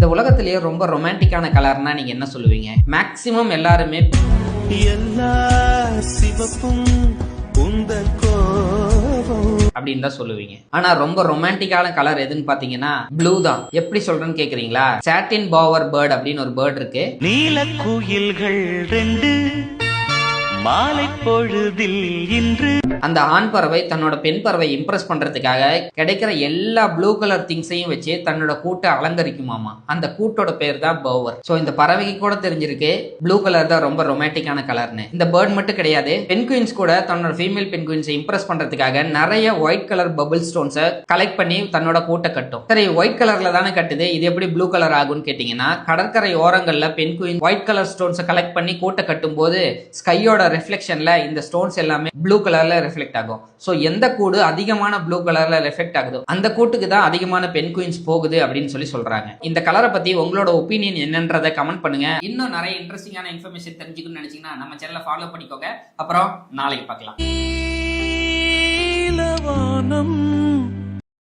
இந்த உலகத்திலேயே ரொம்ப ரொமான்டிக்கான கலர்னா நீங்க என்ன சொல்லுவீங்க? மேக்ஸிமம் எல்லாருமே எல்லா சிவப்பும் உந்தன் கோபம் அப்படின்னு தான் சொல்லுவீங்க. ஆனா ரொம்ப ரொமான்டிக்கான கலர் எதுன்னு பாத்தீங்கன்னா ப்ளூ தான். எப்படி சொல்றேன்னு கேக்குறீங்களா? சாட்டின் பாவர் பேர்ட் அப்படின்னு ஒரு பேர்ட் இருக்கு. நீல குயில்கள் ரெண்டு மாலை பொழுதில் இன்று அந்த ஆண் பறவை தன்னோட பெண் பறவை இம்ப்ரெஸ் பண்றதுக்காக கிடைக்கிற எல்லா ப்ளூ கலர் திங்ஸையும் வச்சு தன்னோட கூட்டை அலங்கரிக்குமாமா. அந்த கூட்டோட பேர் தான் பவர். சோ இந்த பறவைக்கு கூட தெரிஞ்சிருக்கு ப்ளூ கலர் தான் ரொம்ப ரொமான்டிக்கான கலர்னு. இந்த பேர்ட் மட்டும் கிடையாது, பென்குயின்ஸ் கூட தன்னோட ஃபீமேல் பென்குயின்ஸை இம்ப்ரெஸ் பண்றதுக்காக நிறைய ஒயிட் கலர் பபிள் ஸ்டோன்ஸை கலெக்ட் பண்ணி தன்னோட கூட்டை கட்டும். சரி, ஒயிட் கலர்ல தானே கட்டுது, இது எப்படி ப்ளூ கலர் ஆகும்னு கேட்டீங்கன்னா, கடற்கரை ஓரங்கள்ல பென்குயின் ஒயிட் கலர் ஸ்டோன்ஸை கலெக்ட் பண்ணி கூட்டை கட்டும் போது ஸ்கையோட ரிஃப்ளெக்ஷன்ல இந்த ஸ்டோன்ஸ் எல்லாமே ப்ளூ கலர்ல ரிஃப்ளெக்ட் ஆகும். சோ எந்த கூடு அதிகமான ப்ளூ கலர்ல ரிஃப்ளெக்ட் ஆகுதோ அந்த கூட்டுக்கு தான் அதிகமான பென்குயின்ஸ் போகுது அப்படின்னு சொல்றாங்க. இந்த கலரை பத்தி உங்களோட ஒப்பீனியன் என்னன்றதை கமெண்ட் பண்ணுங்க. இன்னும் நிறைய இன்ட்ரெஸ்டிங்கான இன்ஃபர்மேஷன் தெரிஞ்சுக்கணும்னு நினைச்சீங்கன்னா நம்ம சேனலை ஃபாலோ பண்ணிக்கோங்க. அப்புறம் நாளைக்கு பார்க்கலாம்.